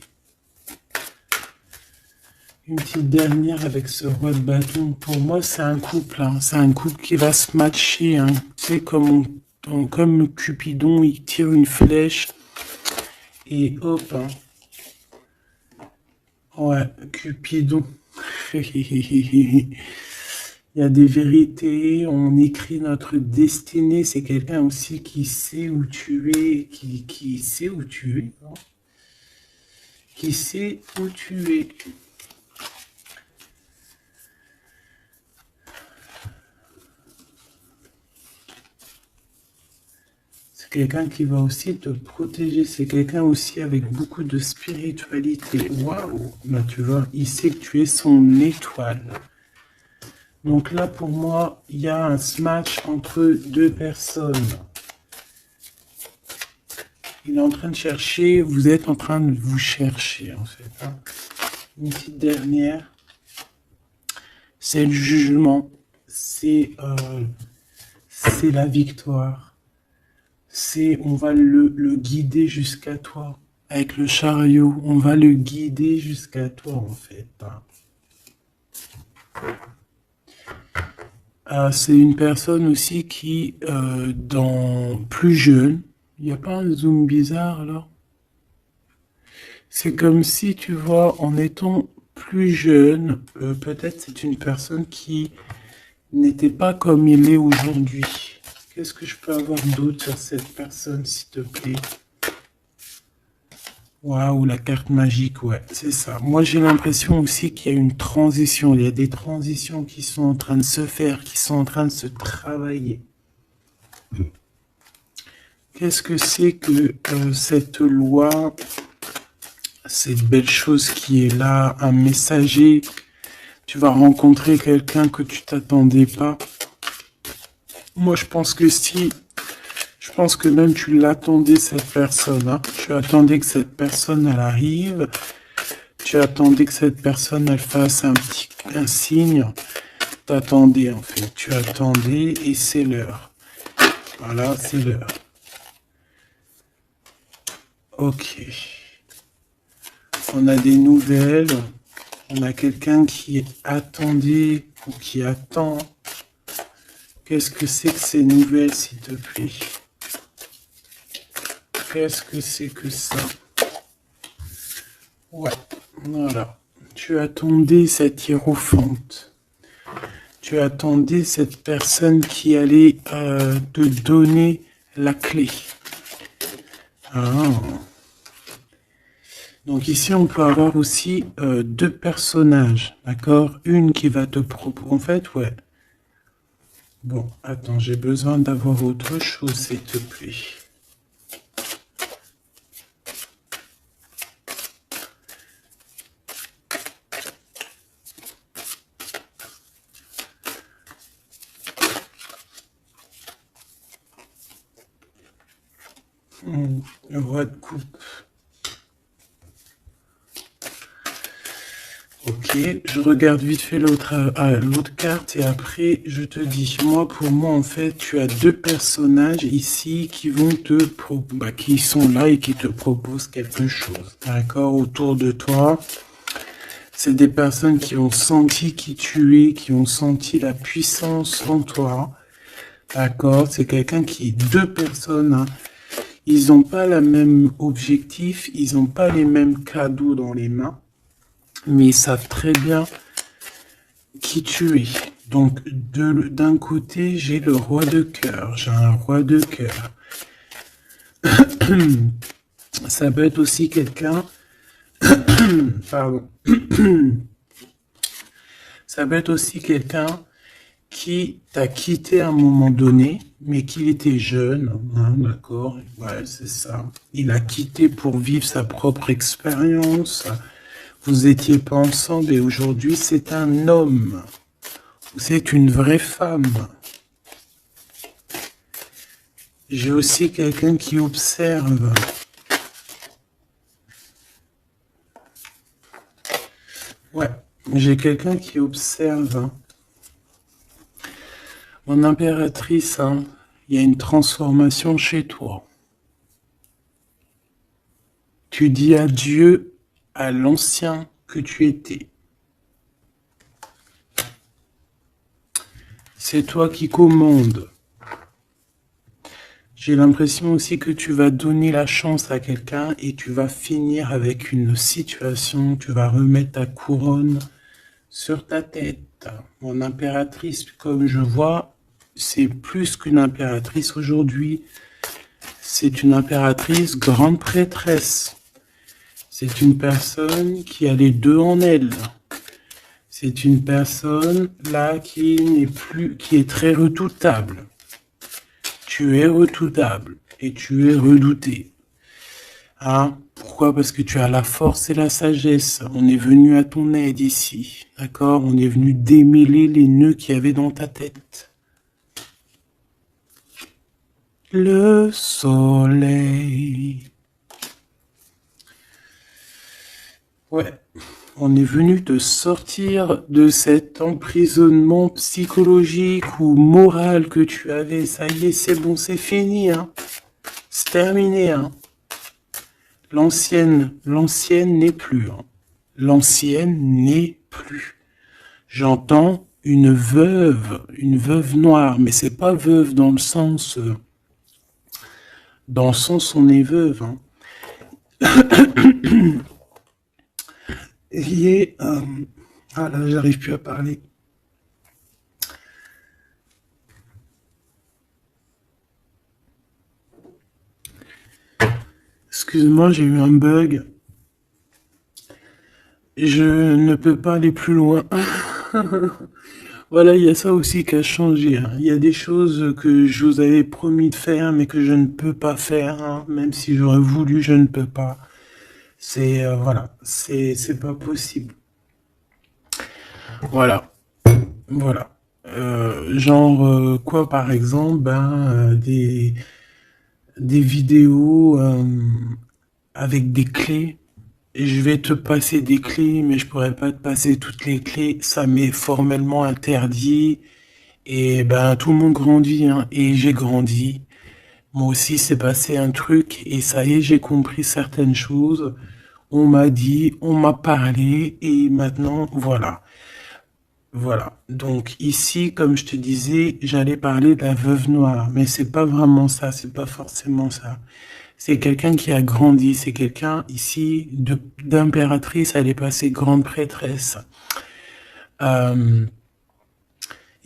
Une petite dernière avec ce roi de bâton. Pour moi, c'est un couple. Hein. C'est un couple qui va se matcher. Hein. Tu sais, comme Cupidon, il tire une flèche. Et hop. Hein. Ouais, Cupidon. Il y a des vérités, on écrit notre destinée. C'est quelqu'un aussi qui sait où tu es, qui sait où tu es. Non, qui sait où tu es. C'est quelqu'un qui va aussi te protéger. C'est quelqu'un aussi avec beaucoup de spiritualité. Waouh! Bah, tu vois, il sait que tu es son étoile. Donc là, pour moi, il y a un smash entre deux personnes. Il est en train de chercher, vous êtes en train de vous chercher, en fait. Hein. Une petite dernière. C'est le jugement. C'est la victoire. On va le guider jusqu'à toi. Avec le chariot, on va le guider jusqu'à toi, en fait. Hein. C'est une personne aussi qui, plus jeune, il n'y a pas un zoom bizarre là? C'est comme si, tu vois, en étant plus jeune, peut-être c'est une personne qui n'était pas comme il est aujourd'hui. Qu'est-ce que je peux avoir d'autre sur cette personne, s'il te plaît? Waouh, la carte magique, ouais, c'est ça. Moi, j'ai l'impression aussi qu'il y a une transition. Il y a des transitions qui sont en train de se faire, qui sont en train de se travailler. Qu'est-ce que c'est que cette loi, cette belle chose qui est là, un messager? Tu vas rencontrer quelqu'un que tu t'attendais pas. Moi, je pense que si, je pense que même tu l'attendais, cette personne, hein. Tu attendais que cette personne, elle arrive. Tu attendais que cette personne, elle fasse un signe. T'attendais, en fait. Tu attendais et c'est l'heure. Voilà, c'est l'heure. Ok. On a des nouvelles. On a quelqu'un qui attendait ou qui attend. Qu'est-ce que c'est que ces nouvelles, s'il te plaît? Qu'est-ce que c'est que ça? Ouais, voilà. Tu attendais cette hiérophante. Tu attendais cette personne qui allait te donner la clé. Ah. Donc ici, on peut avoir aussi deux personnages, d'accord? Une qui va te proposer... En fait, ouais. Bon, attends, j'ai besoin d'avoir autre chose, s'il te plaît. Le roi de coupe. Ok, je regarde vite fait l'autre carte et après je te dis. Moi, pour moi, en fait, tu as deux personnages ici qui vont qui sont là et qui te proposent quelque chose. D'accord, autour de toi. C'est des personnes qui ont senti qui tu es, qui ont senti la puissance en toi. D'accord, c'est quelqu'un qui, deux personnes, hein. Ils n'ont pas le même objectif, ils n'ont pas les mêmes cadeaux dans les mains, mais ils savent très bien qui tu es. Donc, d'un côté, j'ai le roi de cœur, j'ai un roi de cœur. Ça peut être aussi quelqu'un... Pardon. Ça peut être aussi quelqu'un qui t'a quitté à un moment donné, mais qu'il était jeune, hein, d'accord? Ouais, c'est ça. Il a quitté pour vivre sa propre expérience. Vous étiez pas ensemble et aujourd'hui, c'est un homme. C'est une vraie femme. J'ai aussi quelqu'un qui observe. Ouais, j'ai quelqu'un qui observe. Mon impératrice, hein, il y a une transformation chez toi. Tu dis adieu à l'ancien que tu étais. C'est toi qui commandes. J'ai l'impression aussi que tu vas donner la chance à quelqu'un et tu vas finir avec une situation, tu vas remettre ta couronne sur ta tête. Mon impératrice, comme je vois, c'est plus qu'une impératrice aujourd'hui. C'est une impératrice grande prêtresse. C'est une personne qui a les deux en elle. C'est une personne là qui est très redoutable. Tu es redoutable et tu es redouté. Hein? Pourquoi? Parce que tu as la force et la sagesse. On est venu à ton aide ici. D'accord? On est venu démêler les nœuds qu'il y avait dans ta tête. Le soleil. Ouais. On est venu te sortir de cet emprisonnement psychologique ou moral que tu avais. Ça y est, c'est bon, c'est fini, hein. C'est terminé, hein. L'ancienne n'est plus, hein. L'ancienne n'est plus. J'entends une veuve noire, mais c'est pas veuve dans le sens on est veuve, hein. Et ah là, j'arrive plus à parler. Excuse-moi, j'ai eu un bug. Je ne peux pas aller plus loin. Voilà, il y a ça aussi qui a changé, hein. Il y a des choses que je vous avais promis de faire, mais que je ne peux pas faire, hein. Même si j'aurais voulu, je ne peux pas. Voilà, c'est pas possible. Voilà, voilà. Genre quoi, par exemple, des vidéos avec des clés. Et je vais te passer des clés, mais je pourrais pas te passer toutes les clés. Ça m'est formellement interdit. Et ben tout le monde grandit, hein. Et j'ai grandi. Moi aussi, c'est passé un truc. Et ça y est, j'ai compris certaines choses. On m'a dit, on m'a parlé. Et maintenant, voilà. Voilà. Donc ici, comme je te disais, j'allais parler de la veuve noire, mais c'est pas vraiment ça, c'est pas forcément ça. C'est quelqu'un qui a grandi, c'est quelqu'un ici d'impératrice, elle est passée grande prêtresse. Euh,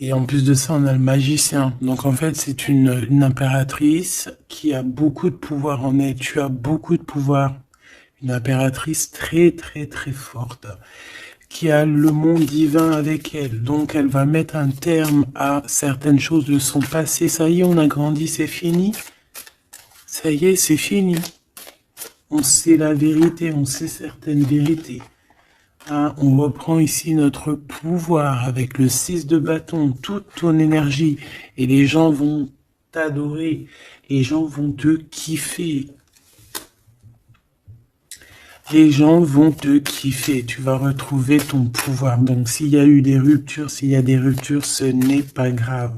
et en plus de ça, on a le magicien. Donc en fait, c'est une impératrice qui a beaucoup de pouvoir en elle. Tu as beaucoup de pouvoir. Une impératrice très très très forte, qui a le monde divin avec elle. Donc elle va mettre un terme à certaines choses de son passé. Ça y est, on a grandi, c'est fini. Ça y est, c'est fini. On sait la vérité, on sait certaines vérités. Hein, on reprend ici notre pouvoir avec le 6 de bâton, toute ton énergie. Et les gens vont t'adorer. Les gens vont te kiffer. Les gens vont te kiffer, tu vas retrouver ton pouvoir. Donc s'il y a eu des ruptures, s'il y a des ruptures, ce n'est pas grave.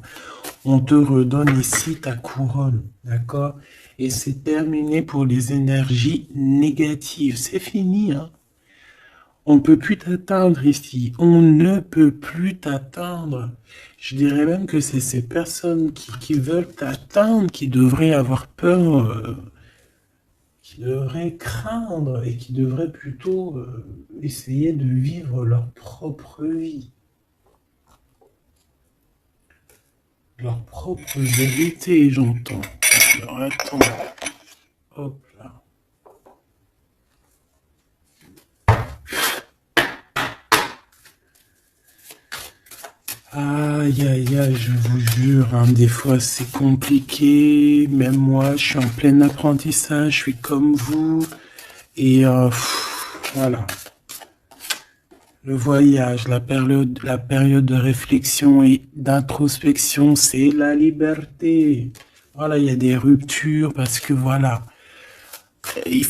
On te redonne ici ta couronne, d'accord? Et c'est terminé pour les énergies négatives. C'est fini, hein? On ne peut plus t'atteindre ici. On ne peut plus t'atteindre. Je dirais même que c'est ces personnes qui veulent t'atteindre qui devraient avoir peur. Qui devraient craindre et qui devraient plutôt essayer de vivre leur propre vie, leur propre vérité, j'entends. Alors attends, hop là. Aïe aïe aïe, je vous jure, hein, des fois c'est compliqué, même moi je suis en plein apprentissage, je suis comme vous, et voilà. Le voyage, la période de réflexion et d'introspection, c'est la liberté. Voilà, il y a des ruptures parce que voilà, des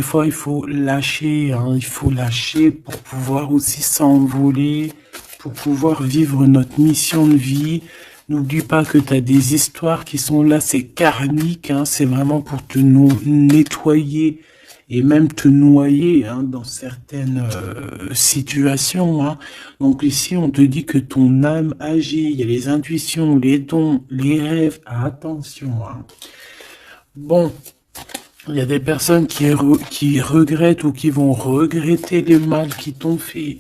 fois, il faut lâcher, hein, il faut lâcher pour pouvoir aussi s'envoler, pour pouvoir vivre notre mission de vie. N'oublie pas que tu as des histoires qui sont là, c'est karmique, hein, c'est vraiment pour te nettoyer et même te noyer, hein, dans certaines situations, hein. Donc ici, on te dit que ton âme agit, il y a les intuitions, les dons, les rêves, attention, hein. Bon, il y a des personnes qui regrettent ou qui vont regretter les mal qui t'ont fait,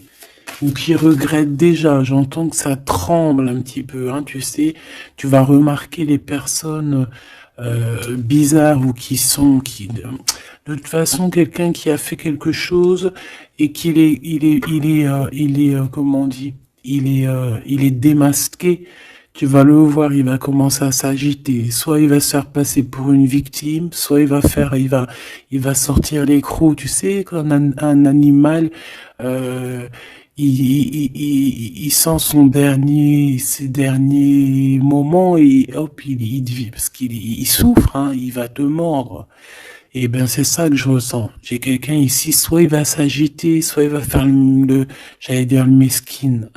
ou qui regrettent déjà. J'entends que ça tremble un petit peu, hein, tu sais. Tu vas remarquer les personnes bizarres ou de toute façon, quelqu'un qui a fait quelque chose et comment on dit, il est démasqué. Tu vas le voir, il va commencer à s'agiter. Soit il va se faire passer pour une victime, soit il va sortir les crocs. Tu sais, quand un animal, euh, il sent ses derniers moments et hop, il devient, parce il souffre, hein, il va te mordre. Et ben, c'est ça que je ressens. J'ai quelqu'un ici, soit il va s'agiter, soit il va faire j'allais dire le mesquine,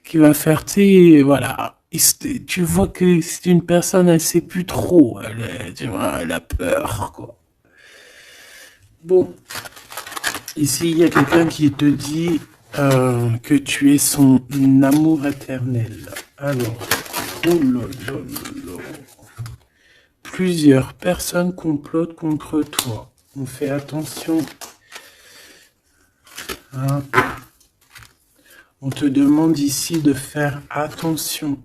qui va faire, tu sais, voilà. Tu vois que c'est une personne, elle sait plus trop, tu vois, elle a peur, quoi. Bon, ici, il y a quelqu'un qui te dit que tu es son amour éternel. Alors, oh là là là là. Plusieurs personnes complotent contre toi. On fait attention, hein. On te demande ici de faire attention.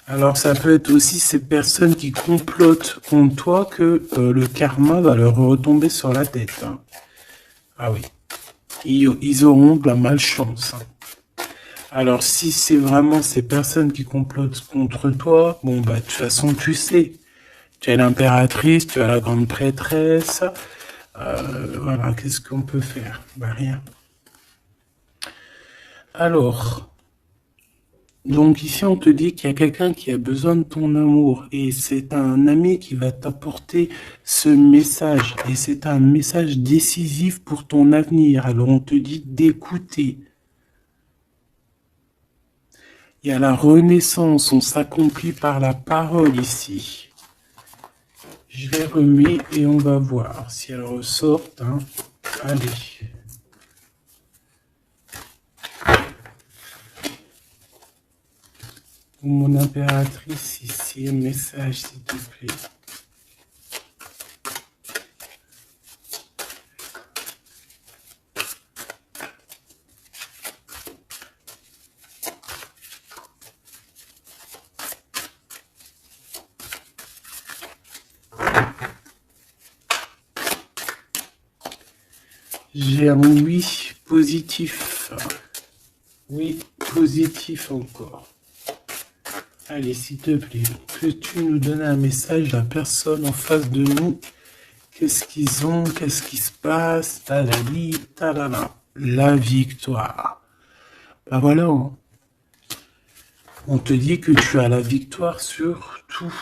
Alors, ça peut être aussi ces personnes qui complotent contre toi que le karma va leur retomber sur la tête. Hein. Ah oui, ils auront de la malchance. Hein. Alors, si c'est vraiment ces personnes qui complotent contre toi, bon, bah, de toute façon, tu sais. Tu as l'impératrice, tu as la grande prêtresse. Voilà, qu'est-ce qu'on peut faire? Bah, rien. Alors, donc ici, on te dit qu'il y a quelqu'un qui a besoin de ton amour. Et c'est un ami qui va t'apporter ce message. Et c'est un message décisif pour ton avenir. Alors, on te dit d'écouter. Il y a la renaissance, on s'accomplit par la parole ici. Je les remets et on va voir si elles ressortent. Hein. Allez. Mon impératrice ici, un message s'il te plaît. J'ai un oui positif. Oui, positif encore. Allez, s'il te plaît, que tu nous donnes un message à la personne en face de nous. Qu'est-ce qu'ils ont? Qu'est-ce qui se passe? Talali, talala. La victoire. Ben voilà. Hein. On te dit que tu as la victoire sur tout.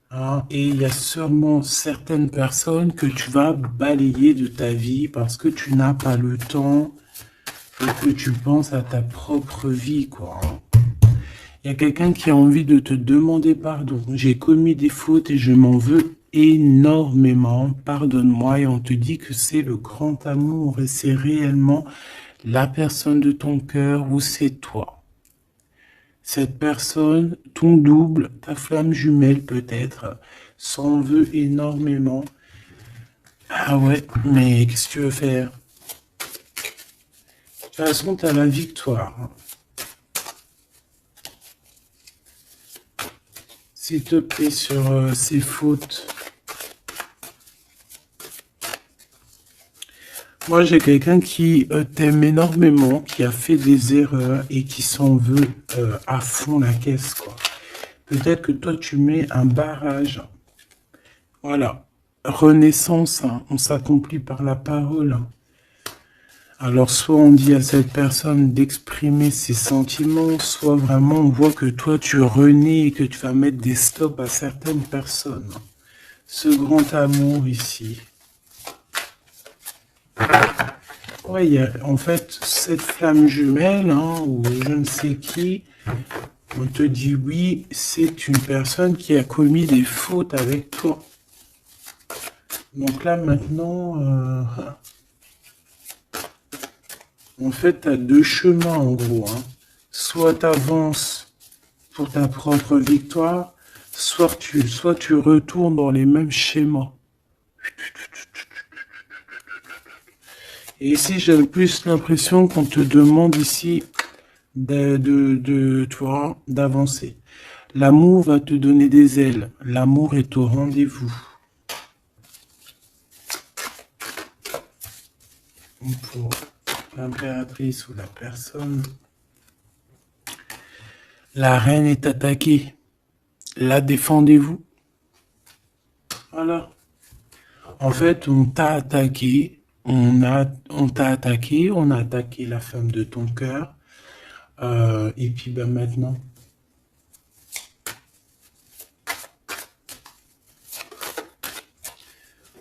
Hein, et il y a sûrement certaines personnes que tu vas balayer de ta vie parce que tu n'as pas le temps et que tu penses à ta propre vie, quoi. Il y a quelqu'un qui a envie de te demander pardon. J'ai commis des fautes et je m'en veux énormément. Pardonne-moi. Et on te dit que c'est le grand amour et c'est réellement la personne de ton cœur ou c'est toi. Cette personne, ton double, ta flamme jumelle peut-être, s'en veut énormément. Ah ouais, mais qu'est-ce que tu veux faire? De toute façon, tu as la victoire. S'il te plaît, sur ces fautes. Moi, j'ai quelqu'un qui t'aime énormément, qui a fait des erreurs et qui s'en veut à fond la caisse, quoi. Peut-être que toi, tu mets un barrage. Voilà. Renaissance, hein. On s'accomplit par la parole. Hein. Alors, soit on dit à cette personne d'exprimer ses sentiments, soit vraiment on voit que toi, tu renais et que tu vas mettre des stops à certaines personnes. Ce grand amour ici. Ouais, il y a en fait cette flamme jumelle, hein, ou je ne sais qui, on te dit oui, c'est une personne qui a commis des fautes avec toi. Donc là maintenant, en fait, tu as deux chemins en gros. Hein. Soit tu avances pour ta propre victoire, soit tu retournes dans les mêmes schémas. Et ici, j'ai plus l'impression qu'on te demande ici d'avancer. L'amour va te donner des ailes. L'amour est au rendez-vous. Pour l'impératrice ou la personne. La reine est attaquée. La défendez-vous. Voilà. En fait, on t'a attaqué. On t'a attaqué, on a attaqué la femme de ton cœur. Et puis ben maintenant.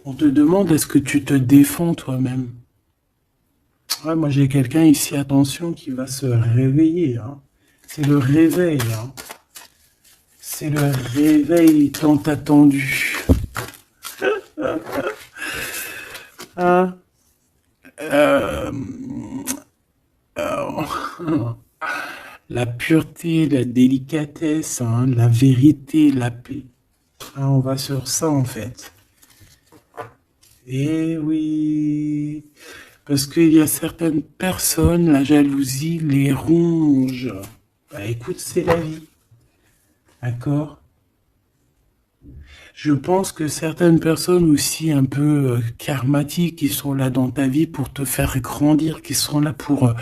On te demande est-ce que tu te défends toi-même. Ouais, moi j'ai quelqu'un ici, attention, qui va se réveiller. Hein. C'est le réveil. Hein. C'est le réveil tant attendu. Hein? La pureté, la délicatesse, hein, la vérité, la paix. Hein, on va sur ça en fait. Eh oui, parce qu'il y a certaines personnes, la jalousie les ronge. Bah écoute, c'est la vie. D'accord? Je pense que certaines personnes aussi un peu karmatiques qui sont là dans ta vie pour te faire grandir, qui sont là pour...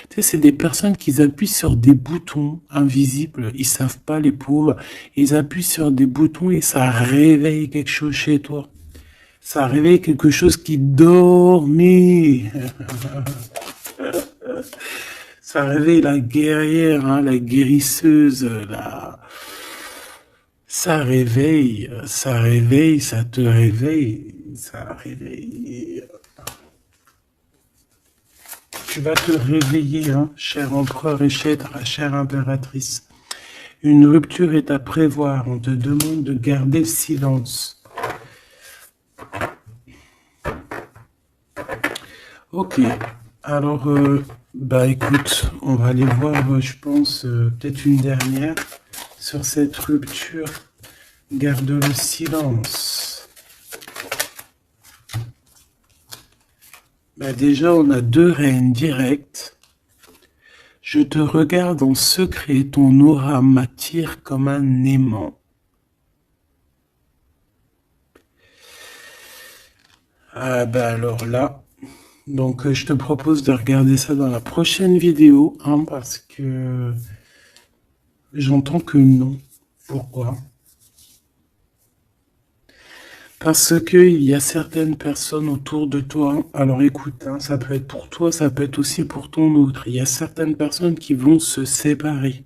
tu sais, c'est des personnes qui appuient sur des boutons invisibles, ils savent pas les pauvres, ils appuient sur des boutons et ça réveille quelque chose chez toi. Ça réveille quelque chose qui dormait. Ça réveille la guerrière, hein, la guérisseuse, la... ça réveille, ça te réveille, ça réveille. Tu vas te réveiller, hein, cher empereur et chère impératrice. Une rupture est à prévoir, on te demande de garder le silence. Ok, alors, bah écoute, on va aller voir, je pense, peut-être une dernière sur cette rupture. Garde le silence. Bah déjà, on a 2 reines directes. Je te regarde en secret, ton aura m'attire comme un aimant. Ah bah alors là, donc je te propose de regarder ça dans la prochaine vidéo, hein, parce que j'entends que non. Pourquoi? Parce que il y a certaines personnes autour de toi, alors écoute, hein, ça peut être pour toi, ça peut être aussi pour ton autre. Il y a certaines personnes qui vont se séparer,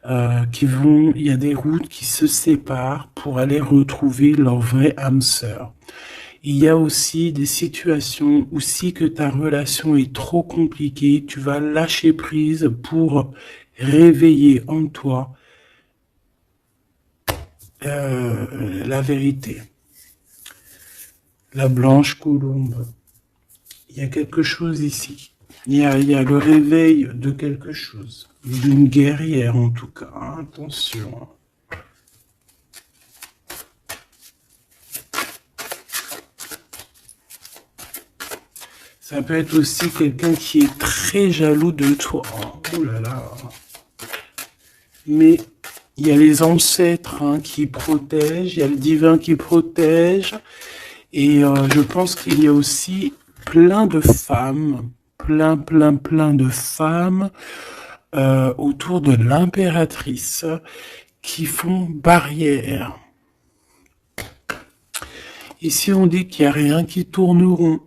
il y a des routes qui se séparent pour aller retrouver leur vraie âme sœur. Il y a aussi des situations où si que ta relation est trop compliquée, tu vas lâcher prise pour réveiller en toi la vérité. La blanche colombe. Il y a quelque chose ici. Il y a le réveil de quelque chose. D'une guerrière en tout cas. Hein, attention. Ça peut être aussi quelqu'un qui est très jaloux de toi. Oh là là. Mais il y a les ancêtres, hein, qui protègent, il y a le divin qui protège. Et je pense qu'il y a aussi plein de femmes, plein de femmes autour de l'impératrice qui font barrière. Ici, on dit qu'il n'y a rien qui tourne rond.